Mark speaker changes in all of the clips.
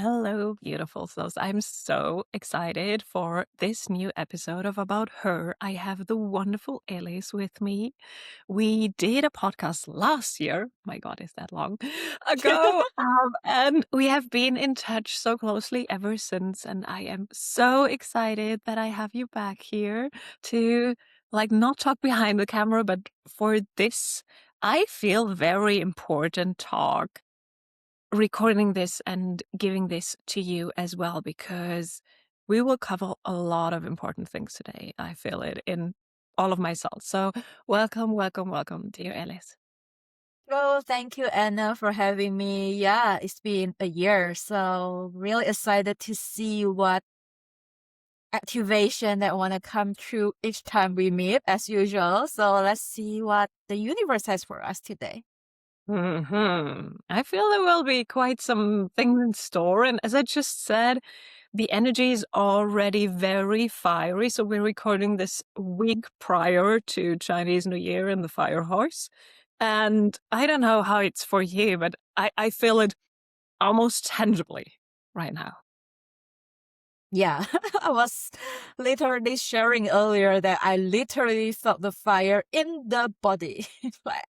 Speaker 1: Hello, beautiful souls. I'm so excited for this new episode of About Her. I have the wonderful Elies with me. We did a podcast last year. My God, is that long ago? And we have been in touch so closely ever since. And I am so excited that I have you back here to not talk behind the camera, but for this, I feel very important talk recording this and giving this to you as well, because we will cover a lot of important things today. I feel it in all of my cells. So welcome, welcome, welcome, dear Alice.
Speaker 2: Oh, thank you, Anna, for having me. Yeah, it's been a year, so really excited to see what activation that want to come through each time we meet, as usual. So let's see what the universe has for us today.
Speaker 1: I feel there will be quite some things in store. And as I just said, the energy is already very fiery. So we're recording this week prior to Chinese New Year and the Fire Horse. And I don't know how it's for you, but I feel it almost tangibly right now.
Speaker 2: Yeah, I was literally sharing earlier that I literally felt the fire in the body. Like,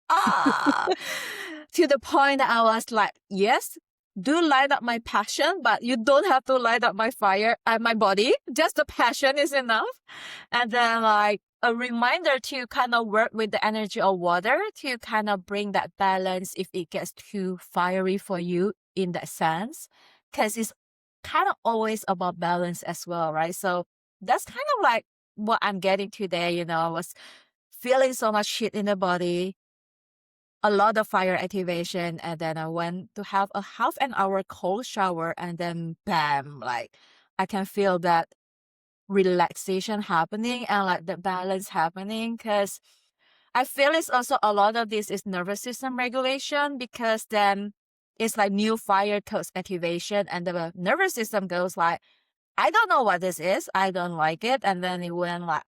Speaker 2: to the point that I was like, yes, do light up my passion, but you don't have to light up my fire and my body. Just the passion is enough. And then like a reminder to kind of work with the energy of water to kind of bring that balance if it gets too fiery for you in that sense. Because it's kind of always about balance as well, right? So that's kind of like what I'm getting today. I was feeling so much shit in the body, a lot of fire activation, and then I went to have a half an hour cold shower, and then bam, like I can feel that relaxation happening and like the balance happening, because I feel it's also a lot of this is nervous system regulation, because then it's like new fire codes activation and the nervous system goes like, I don't know what this is. I don't like it. And then it went like,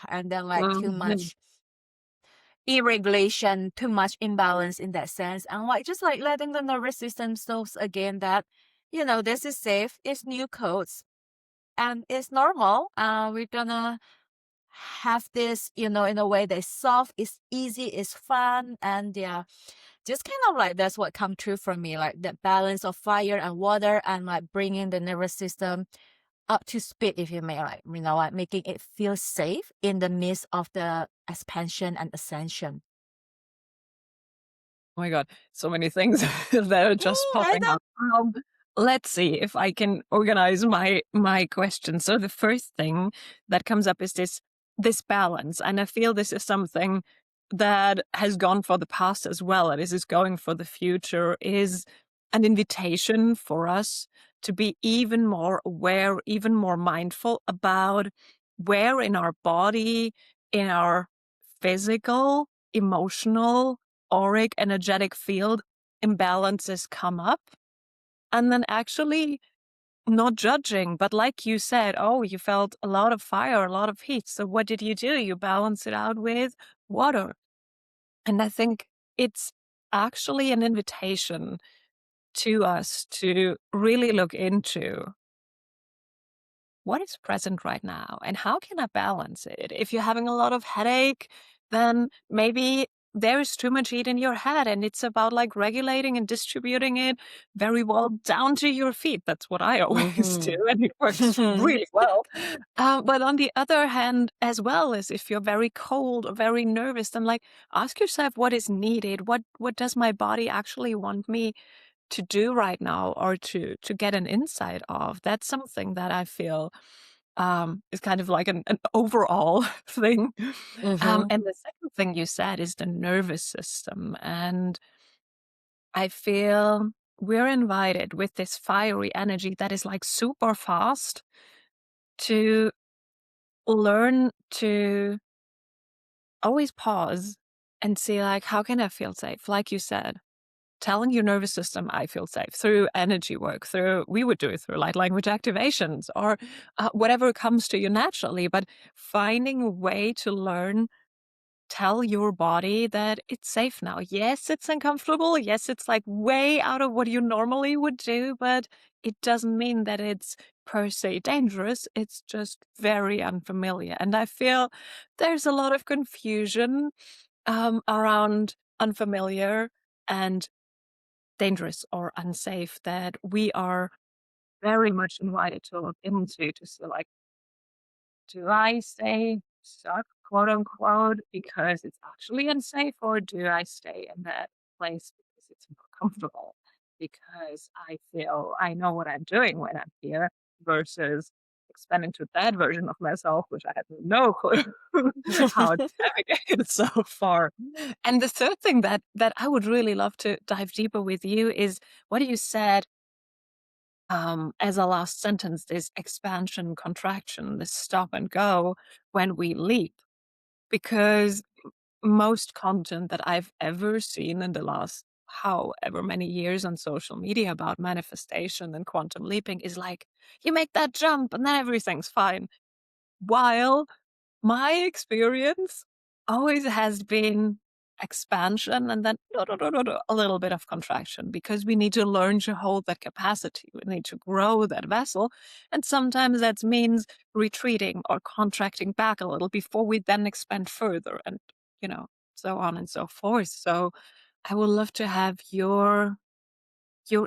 Speaker 2: and then like too
Speaker 1: Mhm.
Speaker 2: much irregulation, too much imbalance in that sense. And like just like letting the nervous system knows again that, this is safe, it's new codes and it's normal. We're gonna have this, in a way that's soft, it's easy, it's fun, and yeah, just kind of like that's what come true for me, like that balance of fire and water, and like bringing the nervous system up to speed, if you may, like like making it feel safe in the midst of the expansion and ascension.
Speaker 1: Oh my God, so many things that are just
Speaker 2: I
Speaker 1: popping
Speaker 2: know.
Speaker 1: up. Let's see if I can organize my questions. So the first thing that comes up is this balance, and I feel this is something that has gone for the past as well, and is going for the future. Is an invitation for us to be even more aware, even more mindful about where in our body, in our physical, emotional, auric, energetic field imbalances come up. And then actually not judging, but like you said, oh, you felt a lot of fire, a lot of heat. So what did you do? You balance it out with water. And I think it's actually an invitation to us to really look into what is present right now and how can I balance it? If you're having a lot of headache, then maybe there's too much heat in your head, and it's about like regulating and distributing it very well down to your feet. That's what I always do, and it works really well. But on the other hand, as well, as if you're very cold or very nervous, then like ask yourself what is needed. What does my body actually want me to do right now, or to get an insight of? That's something that I feel is kind of like an overall thing.
Speaker 2: Mm-hmm.
Speaker 1: And the second thing you said is the nervous system. And I feel we're invited with this fiery energy that is like super fast to learn to always pause and see, like, how can I feel safe? Like you said, telling your nervous system, I feel safe through energy work, we would do it through light language activations or whatever comes to you naturally, but finding a way to learn tell your body that it's safe now. Yes, it's uncomfortable. Yes, it's like way out of what you normally would do, but it doesn't mean that it's per se dangerous. It's just very unfamiliar. And I feel there's a lot of confusion around unfamiliar and dangerous or unsafe that we are very much invited to look into to see, like, do I stay stuck, quote unquote, because it's actually unsafe, or do I stay in that place because it's more comfortable? Because I feel I know what I'm doing when I'm here versus expanding to that version of myself, which I have no clue how to navigate so far. And the third thing that I would really love to dive deeper with you is what you said as a last sentence, this expansion, contraction, this stop and go when we leap. Because most content that I've ever seen in the last however many years on social media about manifestation and quantum leaping is like, you make that jump and then everything's fine. While my experience always has been expansion and then a little bit of contraction, because we need to learn to hold that capacity. We need to grow that vessel. And sometimes that means retreating or contracting back a little before we then expand further, and, so on and so forth. So I would love to have your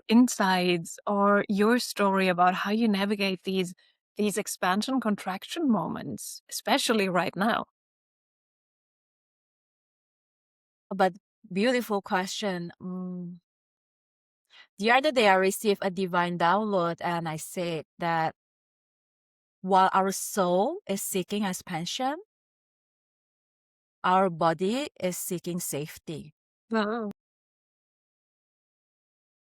Speaker 1: insights or your story about how you navigate these expansion contraction moments, especially right now.
Speaker 2: But beautiful question. The other day I received a divine download and I said that while our soul is seeking expansion, our body is seeking safety.
Speaker 1: Wow.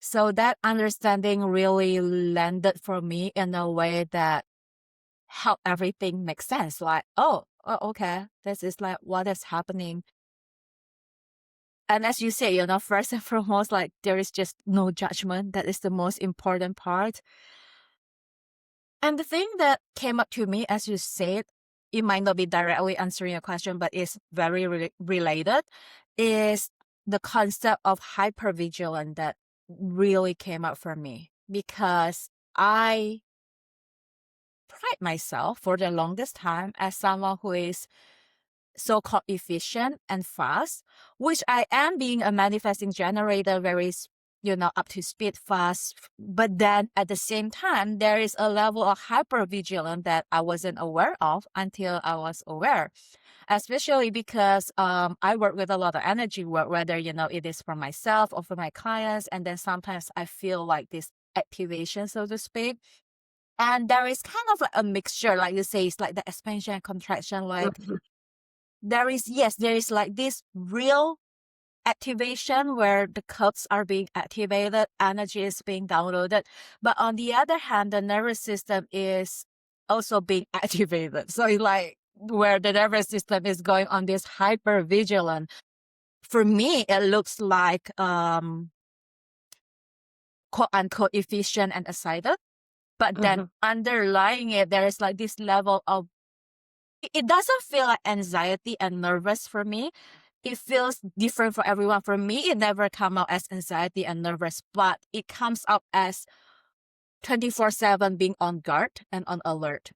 Speaker 2: So that understanding really landed for me in a way that helped everything make sense. Like, oh, okay, this is like what is happening. And as you say, first and foremost, like there is just no judgment. That is the most important part. And the thing that came up to me, as you said, it might not be directly answering your question, but it's very related, is the concept of hypervigilance that really came up for me, because I pride myself for the longest time as someone who is so-called efficient and fast, which I am, being a manifesting generator, very up to speed, fast. But then at the same time, there is a level of hypervigilance that I wasn't aware of until I was aware. Especially because I work with a lot of energy work, whether, it is for myself or for my clients. And then sometimes I feel like this activation, so to speak. And there is kind of like a mixture, like you say, it's like the expansion and contraction. Like there is like this real activation where the cups are being activated, energy is being downloaded. But on the other hand, the nervous system is also being activated. So it's like where the nervous system is going on this hypervigilance. For me, it looks like quote unquote efficient and excited. But then underlying it, there is like this level of, it doesn't feel like anxiety and nervous for me. It feels different for everyone. For me, it never come out as anxiety and nervous, but it comes out as 24/7 being on guard and on alert.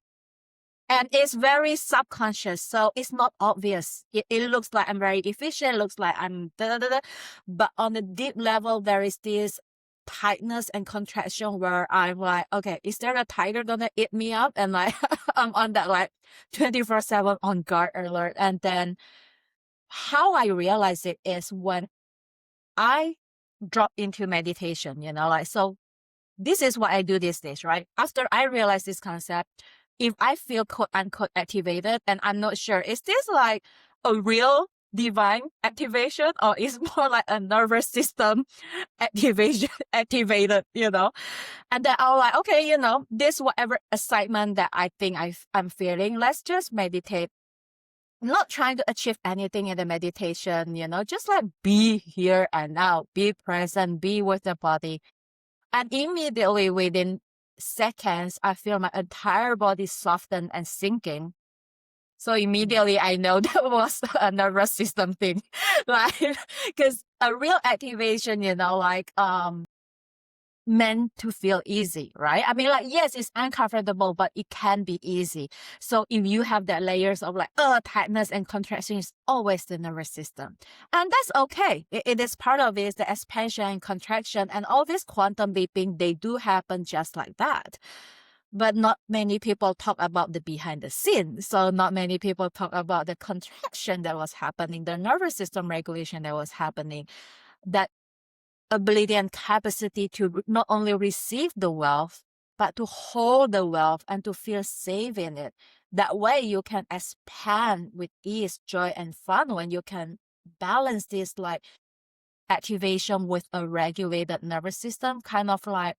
Speaker 2: And it's very subconscious, so it's not obvious. It looks like I'm very efficient, looks like I'm da-da-da-da. But on the deep level, there is this tightness and contraction where I'm like, okay, is there a tiger gonna eat me up? And like I'm on that like 24/7 on guard alert. And then how I realize it is when I drop into meditation, so this is what I do these days, right? After I realize this concept, if I feel quote unquote activated, and I'm not sure, is this like a real divine activation or is more like a nervous system activation activated, And then I'll like, okay, this whatever excitement that I think I'm feeling, let's just meditate. Not trying to achieve anything in the meditation, just like be here and now, be present, be with the body. And immediately within seconds, I feel my entire body soften and sinking. So immediately I know that was a nervous system thing. Like, because a real activation, meant to feel easy, right? I mean, like, yes, it's uncomfortable, but it can be easy. So if you have that layers of like, tightness and contraction, is always the nervous system. And that's okay. It is part of it, the expansion and contraction and all this quantum leaping, they do happen just like that. But not many people talk about the behind the scenes. So not many people talk about the contraction that was happening, the nervous system regulation that was happening, that ability and capacity to not only receive the wealth, but to hold the wealth and to feel safe in it. That way you can expand with ease, joy, and fun when you can balance this like activation with a regulated nervous system, kind of like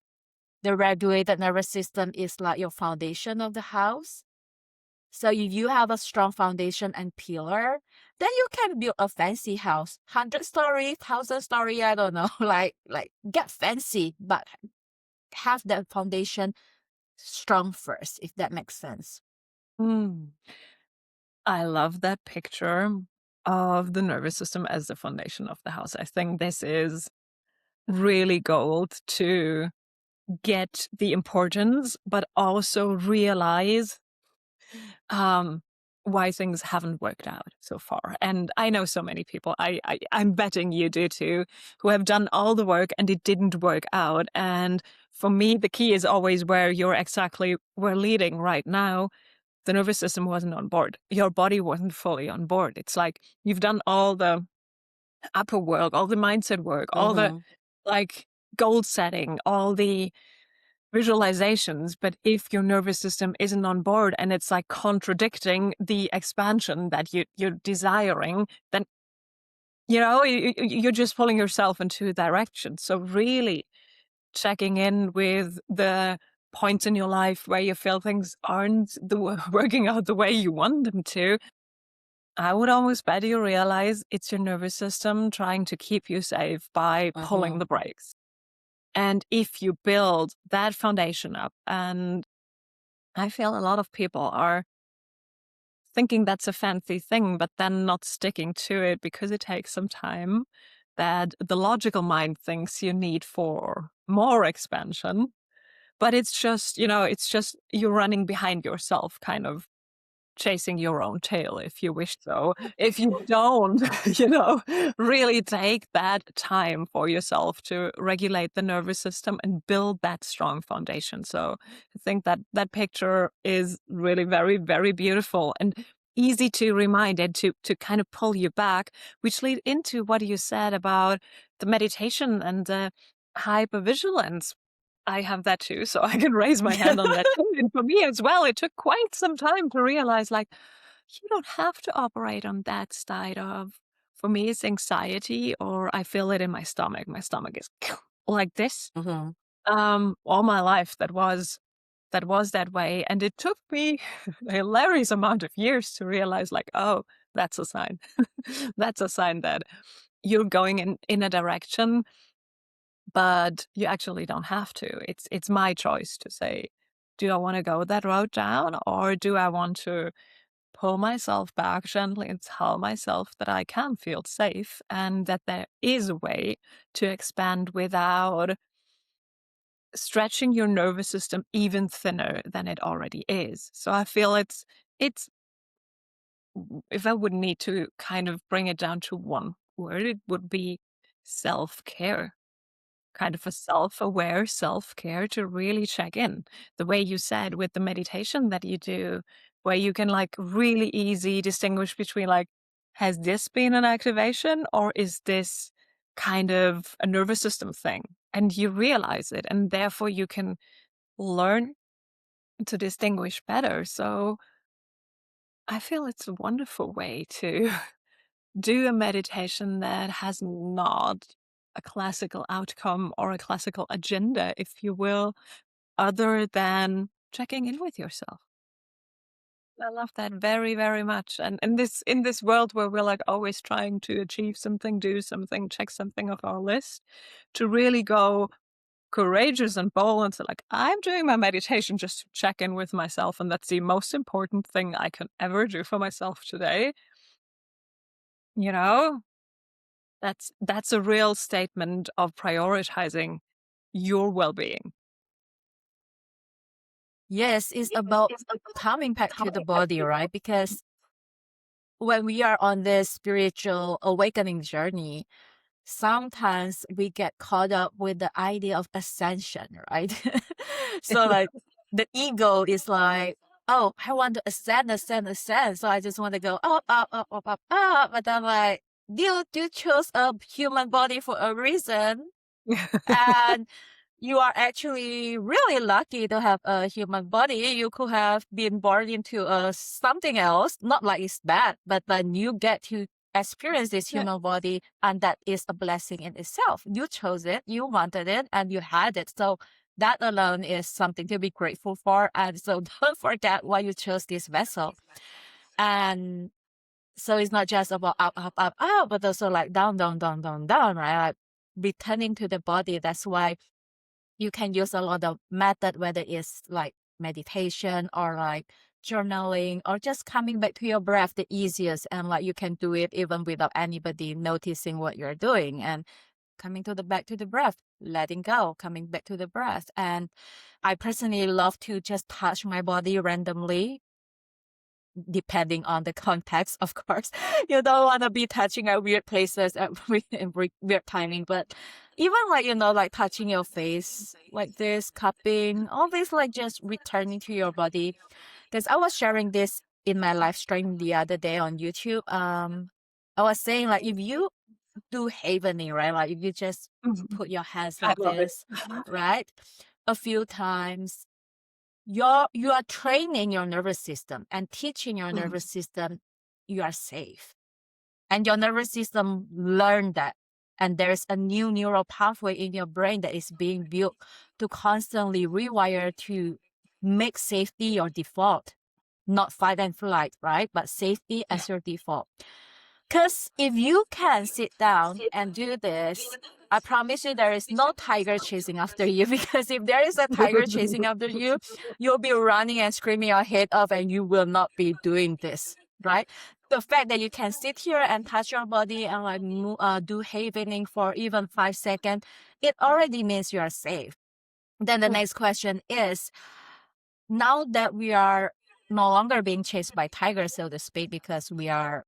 Speaker 2: the regulated nervous system is like your foundation of the house. So if you have a strong foundation and pillar, then you can build a fancy house, 100-story, 1,000-story, I don't know, like get fancy, but have that foundation strong first, if that makes sense.
Speaker 1: Mm. I love that picture of the nervous system as the foundation of the house. I think this is really gold to get the importance, but also realize why things haven't worked out so far. And I know so many people, I'm betting you do too, who have done all the work and it didn't work out. And for me, the key is always where you're exactly, we're leading right now. The nervous system wasn't on board. Your body wasn't fully on board. It's like you've done all the upper work, all the mindset work, all the like goal setting, all the visualizations, but if your nervous system isn't on board and it's like contradicting the expansion that you're desiring, then you're just pulling yourself into a direction. So really checking in with the points in your life where you feel things aren't working out the way you want them to. I would almost bet you realize it's your nervous system trying to keep you safe by pulling the brakes. And if you build that foundation up, and I feel a lot of people are thinking that's a fancy thing, but then not sticking to it because it takes some time, that the logical mind thinks you need for more expansion. But it's just, you're running behind yourself, kind of chasing your own tail, if you wish so. If you don't, really take that time for yourself to regulate the nervous system and build that strong foundation. So I think that picture is really very, very beautiful and easy to remind and to kind of pull you back, which lead into what you said about the meditation and the hypervigilance. I have that too, so I can raise my hand on that too. And for me as well, it took quite some time to realize, like, you don't have to operate on that side of, for me, it's anxiety, or I feel it in my stomach. My stomach is like this. All my life, that was that way. And it took me a hilarious amount of years to realize, like, oh, that's a sign. That's a sign that you're going in a direction, but you actually don't have to. It's my choice to say, do I want to go that road down, or do I want to pull myself back gently and tell myself that I can feel safe and that there is a way to expand without stretching your nervous system even thinner than it already is. So I feel it's if I would need to kind of bring it down to one word, it would be self-care. Kind of a self-aware self-care to really check in. The way you said with the meditation that you do, where you can like really easy distinguish between like, has this been an activation or is this kind of a nervous system thing? And you realize it, and therefore you can learn to distinguish better. So I feel it's a wonderful way to do a meditation that has not a classical outcome or a classical agenda, if you will, other than checking in with yourself. I love that very, very much. And in this world where we're like always trying to achieve something, do something, check something off our list, to really go, courageous and bold and say, like, I'm doing my meditation just to check in with myself, and that's the most important thing I can ever do for myself today. You know, that's a real statement of prioritizing your well-being.
Speaker 2: Yes, it's about coming back to the body, right? Because when we are on this spiritual awakening journey, sometimes we get caught up with the idea of ascension, right? So like the ego is like, oh, I want to ascend, ascend, ascend. So I just want to go up, up, up, up, up, up. But then like, you chose a human body for a reason. And you are actually really lucky to have a human body. You could have been born into something else, not like it's bad, but then you get to experience this
Speaker 1: Yeah.
Speaker 2: human body, and that is a blessing in itself. You chose it, you wanted it, and you had it. So that alone is something to be grateful for. And so don't forget why you chose this vessel. And so it's not just about up, up, up, up, but also like down, down, down, down, down, right? Like returning to the body. That's why you can use a lot of method, whether it's like meditation or like journaling or just coming back to your breath, the easiest. And like you can do it even without anybody noticing what you're doing, and coming to the back to the breath, letting go, coming back to the breath. And I personally love to just touch my body randomly, depending on the context, of course. You don't want to be touching at weird places at weird timing, but even like, like touching your face like this, cupping, all this, like just returning to your body. Because I was sharing this in my live stream the other day on YouTube. I was saying like, if you do havening, right? Like if you just
Speaker 1: Mhm.
Speaker 2: put your hands
Speaker 1: I
Speaker 2: like
Speaker 1: love it.
Speaker 2: this, right? A few times, you are training your nervous system and teaching your
Speaker 1: Mhm.
Speaker 2: nervous system you are safe, and your nervous system learned that, and there's a new neural pathway in your brain that is being built to constantly rewire to make safety your default, not fight and flight, right? But safety as your default. Because if you can sit down and do this, I promise you there is no tiger chasing after you. Because if there is a tiger chasing after you, you'll be running and screaming your head off, and you will not be doing this, right? The fact that you can sit here and touch your body and like do havening for even 5 seconds, it already means you are safe. Then the next question is, now that we are no longer being chased by tigers, so to speak, because we are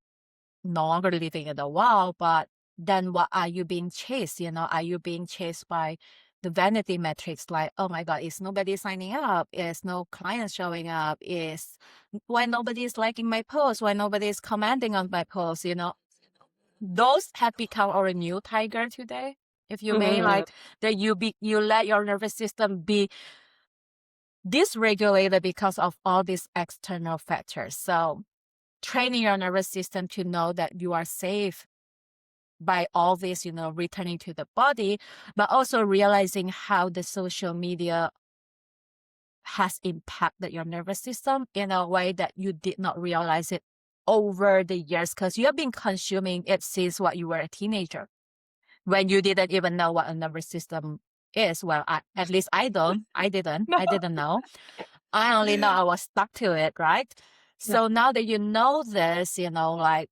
Speaker 2: no longer living in the wild, but then what are you being chased? Are you being chased by the vanity metrics? Like, oh my God, is nobody signing up? Is no clients showing up? Is why nobody is liking my post? Why nobody is commenting on my post? Those have become our new tiger today, if you may.
Speaker 1: Mhm.
Speaker 2: Like that you let your nervous system be dysregulated because of all these external factors. So training your nervous system to know that you are safe by all this, returning to the body, but also realizing how the social media has impacted your nervous system in a way that you did not realize it over the years, because you have been consuming it since what you were a teenager, when you didn't even know what a nervous system is. Well, at least I didn't
Speaker 1: No.
Speaker 2: know. I only know I was stuck to it, right?
Speaker 1: Yeah.
Speaker 2: So now that you know this, like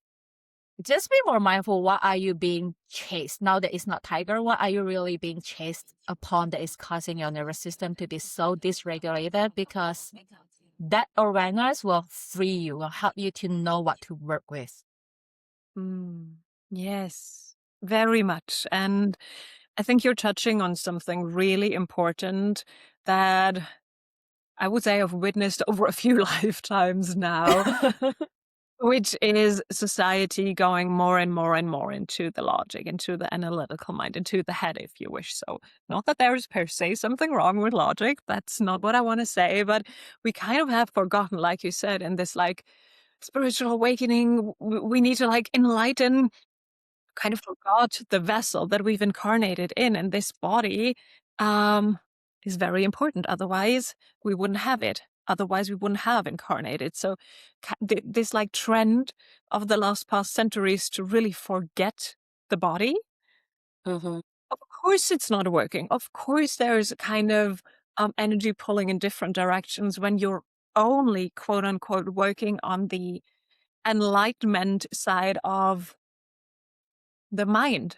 Speaker 2: just be more mindful. What are you being chased? Now that it's not tiger, what are you really being chased upon that is causing your nervous system to be so dysregulated? Because that awareness will free you, will help you to know what to work with.
Speaker 1: Yes, very much. And I think you're touching on something really important that I would say I've witnessed over a few lifetimes now, which is society going more and more and more into the logic, into the analytical mind, into the head, if you wish. So, not that there is per se something wrong with logic. That's not what I want to say. But we kind of have forgotten, like you said, in this like spiritual awakening, we need to like enlighten, kind of forgot the vessel that we've incarnated in, and this body is very important. Otherwise, we wouldn't have it. Otherwise, we wouldn't have incarnated. So, this like trend of the last past centuries to really forget the body.
Speaker 2: Mhm.
Speaker 1: Of course it's not working. Of course there's a kind of energy pulling in different directions when you're only, quote unquote, working on the enlightenment side of the mind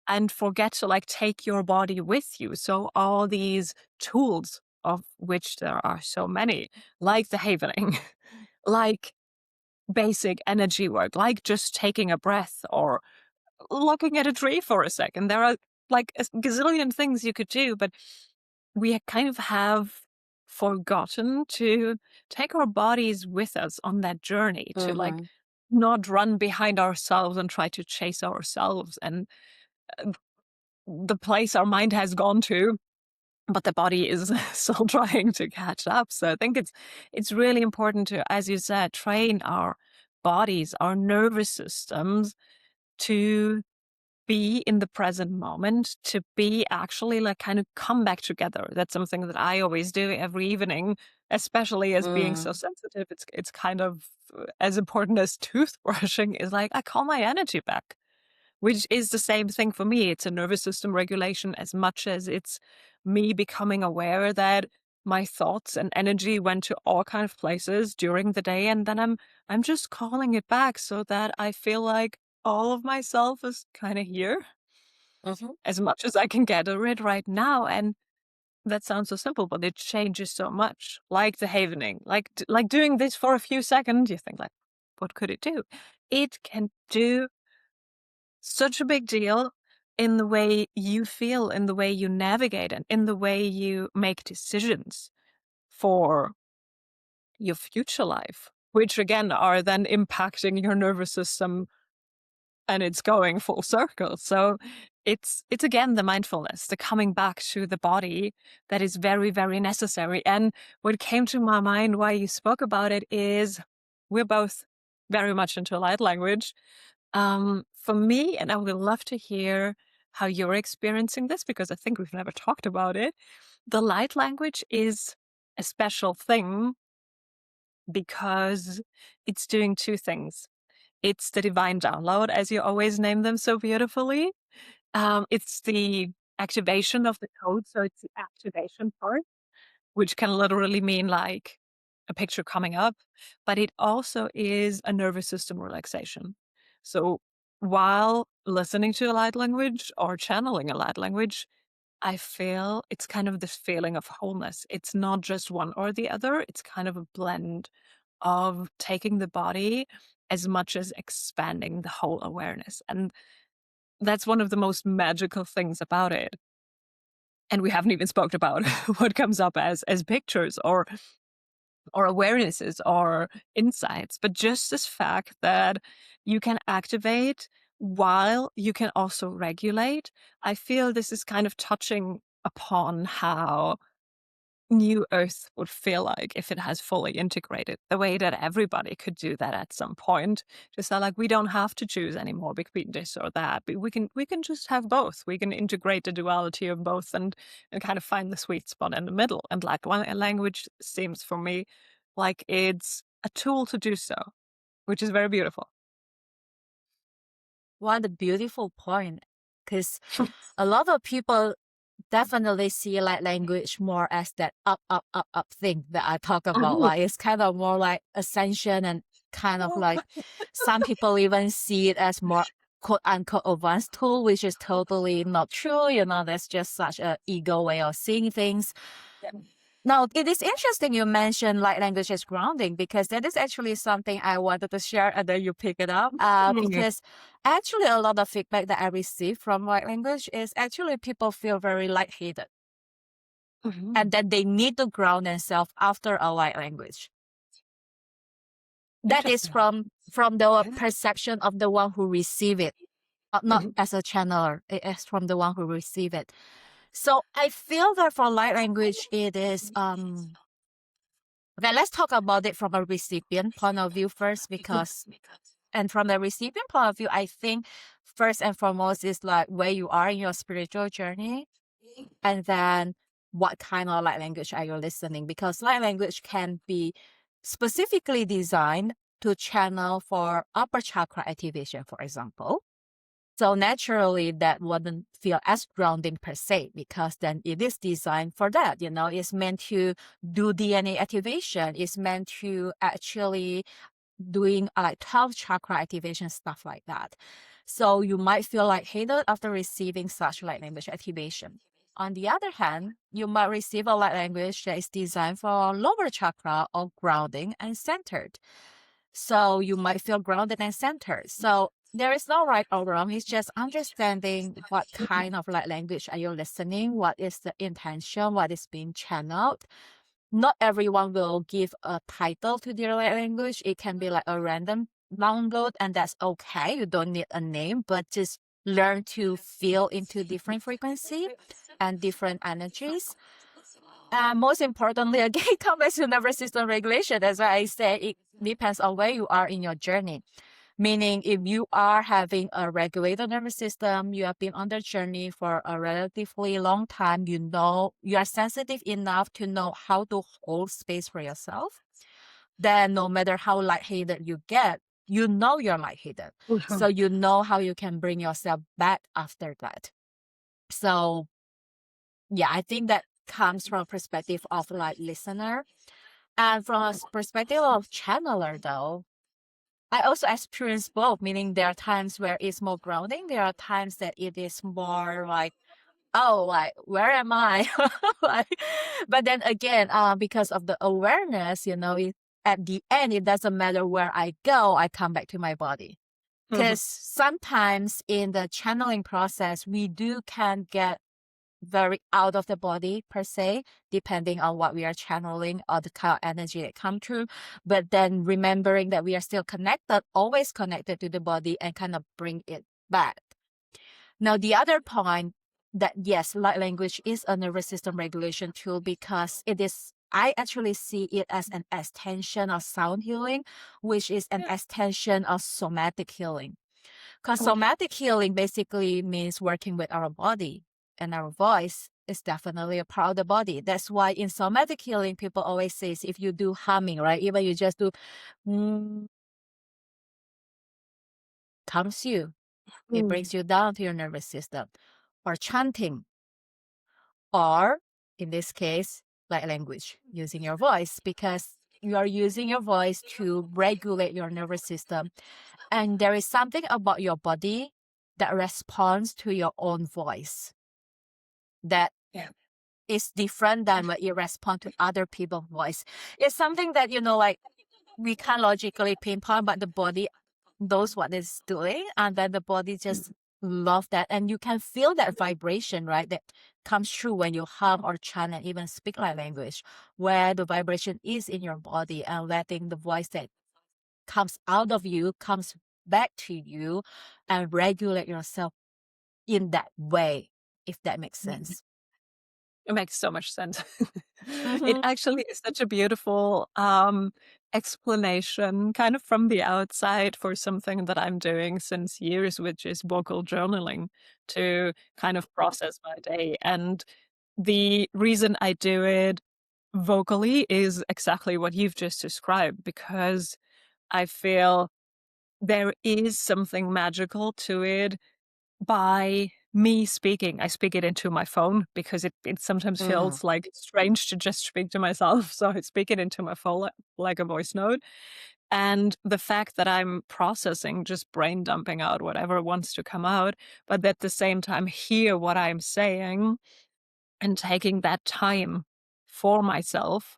Speaker 1: and forget to like take your body with you. So all these tools, of which there are so many, like the havening, like basic energy work, like just taking a breath or looking at a tree for a second. There are like a gazillion things you could do, but we kind of have forgotten to take our bodies with us on that journey, to like not run behind ourselves and try to chase ourselves and the place our mind has gone to, but the body is still trying to catch up. So I think it's really important to, as you said, train our bodies, our nervous systems to be in the present moment, to be actually like kind of come back together. That's something that I always do every evening, especially as being so sensitive. It's kind of as important as toothbrushing is like I call my energy back, which is the same thing for me. It's a nervous system regulation as much as it's me becoming aware that my thoughts and energy went to all kind of places during the day, and then I'm just calling it back so that I feel like all of myself is kind of here as much as I can gather it right now. And that sounds so simple, but it changes so much. Like the havening, like doing this for a few seconds, you think like, what could it do? It can do such a big deal in the way you feel, in the way you navigate, and in the way you make decisions for your future life, which again are then impacting your nervous system, and it's going full circle. So it's again the mindfulness, the coming back to the body that is very, very necessary. And what came to my mind while you spoke about it is we're both very much into light language. For me, and I would love to hear how you're experiencing this because I think we've never talked about it. The light language is a special thing because it's doing two things. It's the divine download, as you always name them so beautifully. It's the activation of the code. So it's the activation part, which can literally mean like a picture coming up, but it also is a nervous system relaxation. So while listening to a light language or channeling a light language, I feel it's kind of this feeling of wholeness. It's not just one or the other. It's kind of a blend of taking the body as much as expanding the whole awareness. And that's one of the most magical things about it. And we haven't even spoken about what comes up as pictures or awarenesses or insights, but just this fact that you can activate while you can also regulate. I feel this is kind of touching upon how New Earth would feel like if it has fully integrated the way that everybody could do that at some point. Just that, like, we don't have to choose anymore between this or that. But we can just have both. We can integrate the duality of both and kind of find the sweet spot in the middle. And like one language seems for me like it's a tool to do so, which is very beautiful.
Speaker 2: What a beautiful point. Because a lot of people definitely see light language more as that up, up, up, up thing that I talk about. Like it's kind of more like ascension and kind of like some people even see it as more quote unquote advanced tool, which is totally not true. You know, that's just such an ego way of seeing things. Now, it is interesting you mentioned light language as grounding because that is actually something I wanted to share and then you pick it up. Because actually a lot of feedback that I receive from light language is actually people feel very lightheaded and that they need to ground themselves after a light language. That is from the perception of the one who receive it, not as a channeler. It is from the one who receive it. So I feel that for light language, it is okay. Let's talk about it from a recipient point of view first, and from the recipient point of view, I think first and foremost is like where you are in your spiritual journey, and then what kind of light language are you listening? Because light language can be specifically designed to channel for upper chakra activation, for example. So naturally, that wouldn't feel as grounding per se, because then it is designed for that. It's meant to do DNA activation. It's meant to actually doing like 12 chakra activation, stuff like that. So you might feel lightheaded after receiving such light language activation. On the other hand, you might receive a light language that is designed for lower chakra or grounding and centered. So you might feel grounded and centered. So there is no right or wrong. It's just understanding what kind of light language are you listening, what is the intention, what is being channeled. Not everyone will give a title to their light language. It can be like a random download, and that's okay. You don't need a name, but just learn to feel into different frequency and different energies. And most importantly, again, it comes back to nervous system regulation. That's why I say it depends on where you are in your journey. Meaning, if you are having a regulated nervous system, you have been on the journey for a relatively long time, you are sensitive enough to know how to hold space for yourself, then no matter how lightheaded you get, you're lightheaded. So you know how you can bring yourself back after that. So yeah, I think that comes from a perspective of like listener. And from a perspective of channeler though, I also experience both, meaning there are times where it's more grounding. There are times that it is more like, oh, like, where am I? But then again, because of the awareness, at the end, it doesn't matter where I go, I come back to my body. Because sometimes in the channeling process, we can get very out of the body per se, depending on what we are channeling or the kind of energy that come through. But then remembering that we are still connected, always connected to the body, and kind of bring it back. Now, the other point that yes, light language is a nervous system regulation tool, because I actually see it as an extension of sound healing, which is an extension of somatic healing. Because somatic healing basically means working with our body, and our voice is definitely a part of the body. That's why in somatic healing, people always say if you do humming, right? Even you just do, calms you. It brings you down to your nervous system. Or chanting. Or, in this case, light language, using your voice, because you are using your voice to regulate your nervous system. And there is something about your body that responds to your own voice that is different than what you respond to other people's voice. It's something that, like, we can't logically pinpoint, but the body knows what it's doing, and then the body just love that. And you can feel that vibration, right, that comes through when you hum or chant and even speak light language, where the vibration is in your body, and letting the voice that comes out of you comes back to you and regulate yourself in that way, if that makes sense.
Speaker 1: It makes so much sense. It actually is such a beautiful explanation, kind of from the outside, for something that I'm doing since years, which is vocal journaling, to kind of process my day. And the reason I do it vocally is exactly what you've just described, because I feel there is something magical to it. By me speaking, I speak it into my phone, because it sometimes feels like strange to just speak to myself. So I speak it into my phone like a voice note. And the fact that I'm processing, just brain dumping out whatever wants to come out, but at the same time hear what I'm saying and taking that time for myself,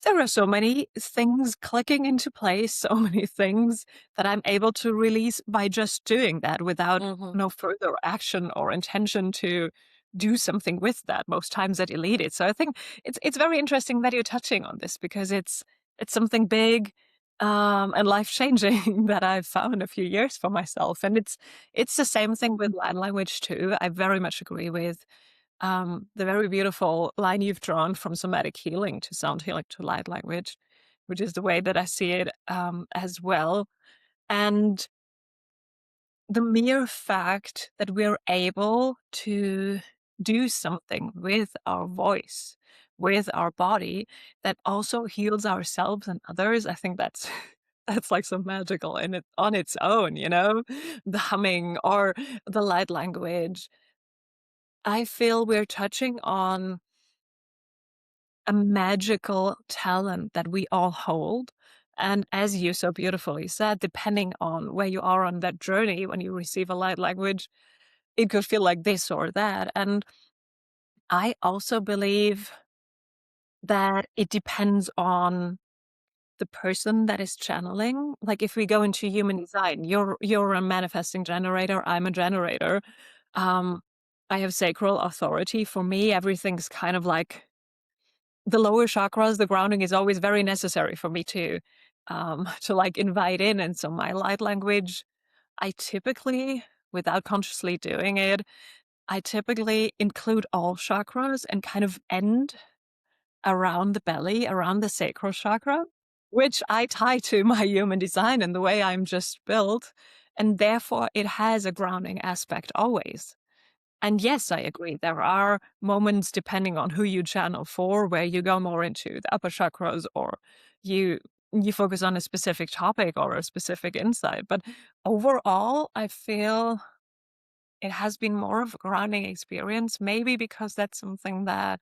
Speaker 1: there are so many things clicking into place, so many things that I'm able to release by just doing that without no further action or intention to do something with that. Most times I delete it. So I think it's very interesting that you're touching on this, because it's something big and life-changing that I've found a few years for myself. And it's the same thing with light language too. I very much agree with the very beautiful line you've drawn from somatic healing to sound healing to light language, which is the way that I see it as well. And the mere fact that we're able to do something with our voice, with our body, that also heals ourselves and others, I think that's That's like so magical in it on its own, you know? The humming or the light language. I feel we're touching on a magical talent that we all hold. And as you so beautifully said, depending on where you are on that journey, when you receive a light language, it could feel like this or that. And I also believe that it depends on the person that is channeling. Like if we go into human design, you're a manifesting generator, I'm a generator. Um, I have sacral authority. For me, everything's kind of like the lower chakras, the grounding is always very necessary for me to like invite in. And so my light language, I typically, without consciously doing it, I typically include all chakras and kind of end around the belly, around the sacral chakra, which I tie to my human design and the way I'm just built. And therefore, it has a grounding aspect always. And yes, I agree. There are moments, depending on who you channel for, where you go more into the upper chakras or you you focus on a specific topic or a specific insight. But overall, I feel it has been more of a grounding experience, maybe because that's something that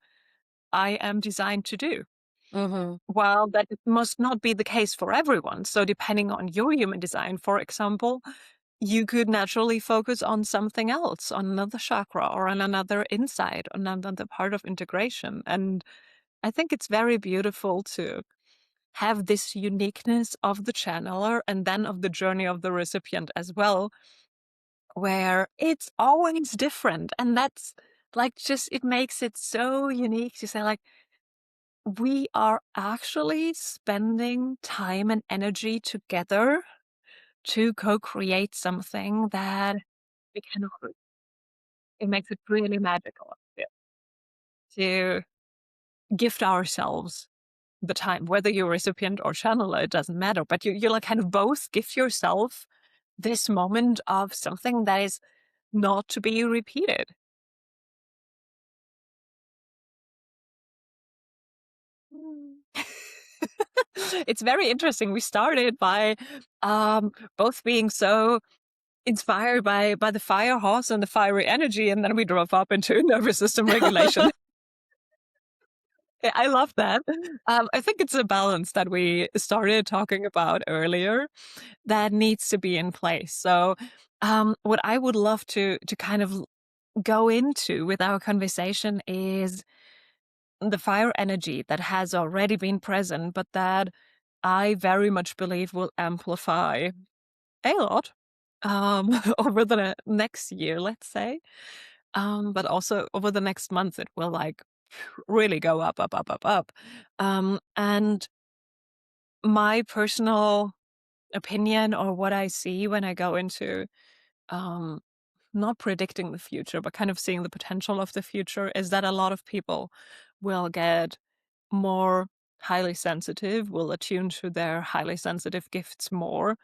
Speaker 1: I am designed to do.
Speaker 2: Mm-hmm.
Speaker 1: While that must not be the case for everyone. So depending on your human design, for example, you could naturally focus on something else, on another chakra or on another insight, on another part of integration. And I think it's very beautiful to have this uniqueness of the channeler and then of the journey of the recipient as well, where it's always different. And that's like just, it makes it so unique to say, like, we are actually spending time and energy together to co-create something that we can. It makes it really magical, yeah, to gift ourselves the time, whether you're a recipient or channeler, it doesn't matter. But you like kind of both gift yourself this moment of something that is not to be repeated. Mm. It's very interesting. We started by both being so inspired by the fire horse and the fiery energy, and then we drove up into nervous system regulation. Yeah, I love that. I think it's a balance that we started talking about earlier that needs to be in place. So, what I would love to kind of go into with our conversation is the fire energy that has already been present, but that I very much believe will amplify a lot over the next year, let's say. But also over the next month, it will like really go up, up, up, up, up. And my personal opinion or what I see when I go into um, not predicting the future, but kind of seeing the potential of the future is that a lot of people will get more highly sensitive, will attune to their highly sensitive gifts more.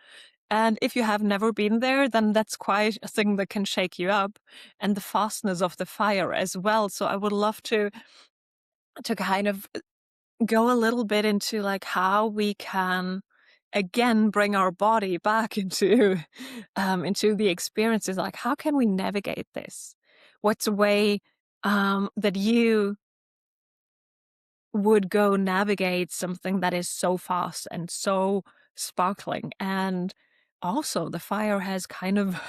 Speaker 1: And if you have never been there, then that's quite a thing that can shake you up. And the fastness of the fire as well. So I would love to kind of go a little bit into like how we can again bring our body back into the experiences. Like how can we navigate this? What's a way that you would go navigate something that is so fast and so sparkling? And also the fire has kind of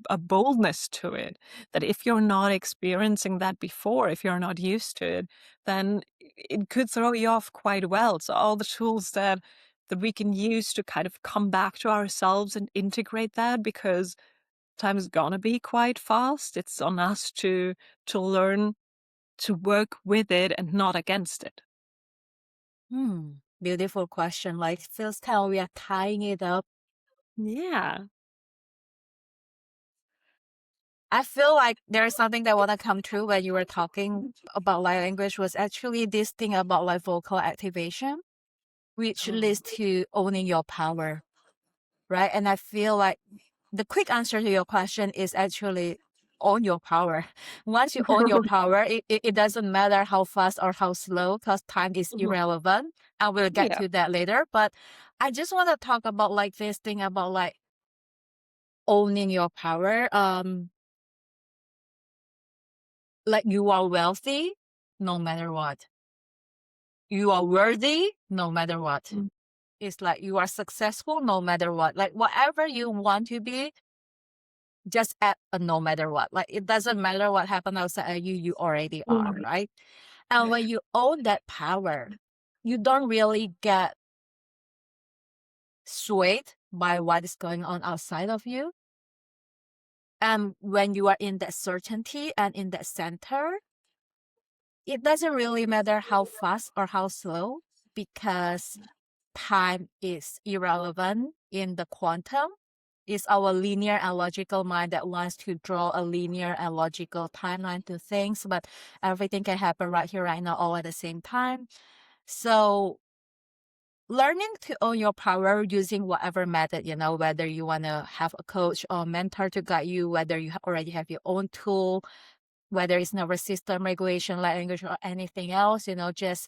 Speaker 1: a boldness to it that if you're not experiencing that before, if you're not used to it, then it could throw you off quite well. So all the tools that we can use to kind of come back to ourselves and integrate that, because time is gonna be quite fast. It's on us to learn to work with it and not against it.
Speaker 2: Beautiful question. Like feels kind of we are tying it up.
Speaker 1: Yeah.
Speaker 2: I feel like there is something that want to come true when you were talking about light language was actually this thing about like vocal activation, which leads to owning your power, right? And I feel like the quick answer to your question is actually own your power. Once you own your power, it doesn't matter how fast or how slow, because time is irrelevant. And we'll get to that later. But I just want to talk about like this thing about like owning your power. Like you are wealthy no matter what. You are worthy no matter what. It's like you are successful no matter what. Like whatever you want to be, just add a no matter what. Like it doesn't matter what happened outside of you, you already are, right? And when you own that power, you don't really get swayed by what is going on outside of you. And when you are in that certainty and in that center, it doesn't really matter how fast or how slow, because time is irrelevant in the quantum. It's our linear and logical mind that wants to draw a linear and logical timeline to things, but everything can happen right here, right now, all at the same time. So learning to own your power using whatever method, whether you want to have a coach or mentor to guide you, whether you already have your own tool, whether it's nervous system regulation, light language, or anything else, just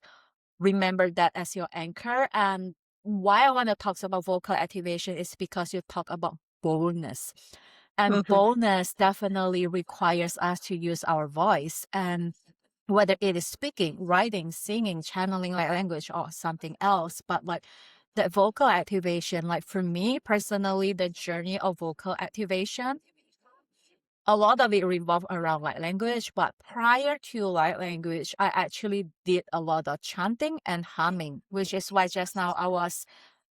Speaker 2: remember that as your anchor. And why I want to talk about vocal activation is because you talk about boldness. And boldness definitely requires us to use our voice. And whether it is speaking, writing, singing, channeling light language, or something else, but like that vocal activation, like for me personally, the journey of vocal activation, a lot of it revolved around light language, but prior to light language, I actually did a lot of chanting and humming, which is why just now I was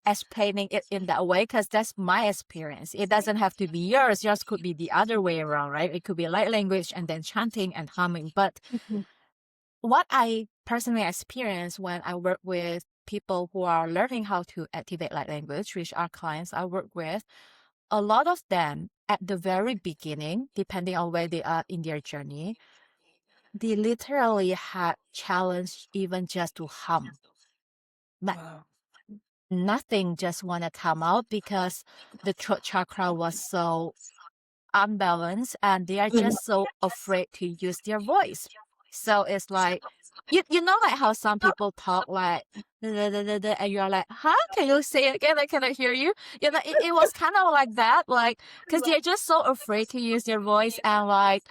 Speaker 2: explaining it in that way, because that's my experience. It doesn't have to be yours. Yours could be the other way around, right? It could be light language and then chanting and humming. But what I personally experienced when I work with people who are learning how to activate light language, which are clients I work with, a lot of them at the very beginning, depending on where they are in their journey, they literally had challenge even just to hum. Like nothing just want to come out because the throat chakra was so unbalanced and they are just so afraid to use their voice. So it's like, you know, like how some people talk like, and you're like, huh? Can you say it again? I cannot hear you. It was kind of like that, like, because they're just so afraid to use their voice, and like,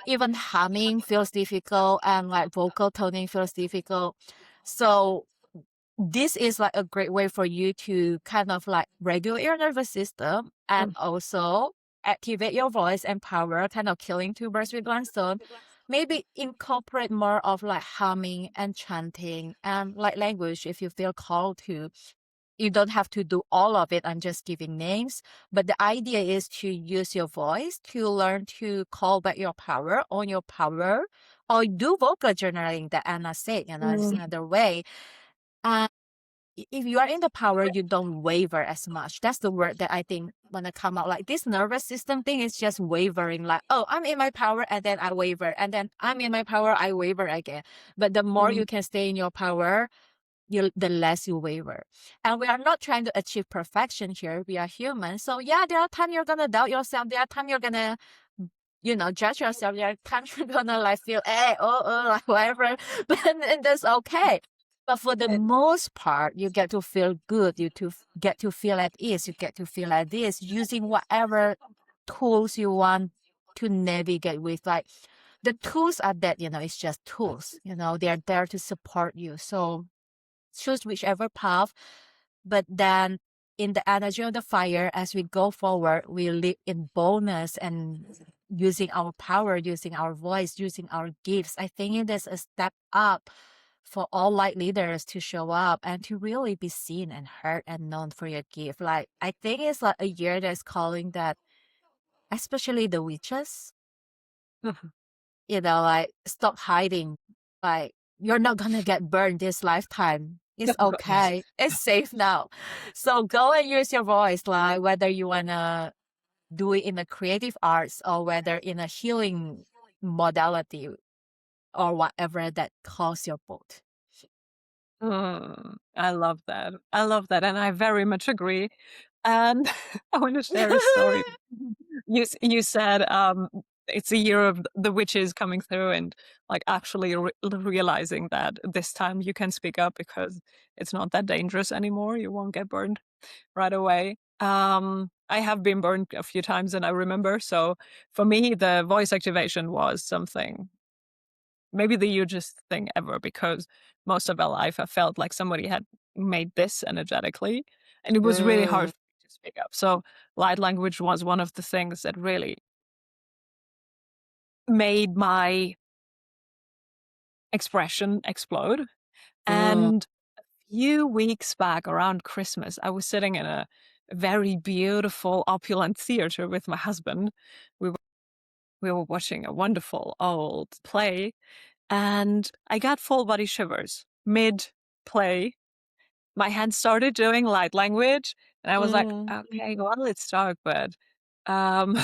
Speaker 2: even humming feels difficult, and like vocal toning feels difficult. So this is like a great way for you to kind of like regulate your nervous system and also activate your voice and power, kind of killing two birds with one stone. Maybe incorporate more of like humming and chanting and like language if you feel called to. You don't have to do all of it. I'm just giving names. But the idea is to use your voice to learn to call back your power, own your power, or do vocal journaling that Anna said, it's another way. And if you are in the power, you don't waver as much. That's the word that I think when I come out. Like this nervous system thing is just wavering. Like, oh, I'm in my power and then I waver. And then I'm in my power, I waver again. But the more you can stay in your power, the less you waver. And we are not trying to achieve perfection here. We are human. So yeah, there are times you're going to doubt yourself. There are times you're going to judge yourself. There are times you're going to like feel, like whatever. But and that's okay. But for the most part, you get to feel good. You get to feel at ease. You get to feel like this using whatever tools you want to navigate with. Like the tools are that, it's just tools. They're there to support you. So choose whichever path. But then in the energy of the fire, as we go forward, we live in boldness and using our power, using our voice, using our gifts. I think it is a step up for all light leaders to show up and to really be seen and heard and known for your gift. Like, I think it's like a year that's calling that, especially the witches, like stop hiding. Like, you're not gonna get burned this lifetime. It's okay. It's safe now. So go and use your voice, like whether you wanna do it in the creative arts or whether in a healing modality or whatever that calls your boat.
Speaker 1: I love that. I love that. And I very much agree. And I want to share a story. You said it's a year of the witches coming through and like actually realizing that this time you can speak up because it's not that dangerous anymore. You won't get burned right away. I have been burned a few times and I remember. So for me, the voice activation was something, maybe the hugest thing ever, because most of my life I felt like somebody had made this energetically and it was really hard
Speaker 2: Mm.
Speaker 1: for me to speak up. So light language was one of the things that really made my expression explode.
Speaker 2: Mm.
Speaker 1: And a few weeks back around Christmas, I was sitting in a very beautiful, opulent theater with my husband. We were, we were watching a wonderful old play, and I got full body shivers mid play. My hands started doing light language, and I was like,
Speaker 2: Mm.
Speaker 1: okay, well, it's dark, but um,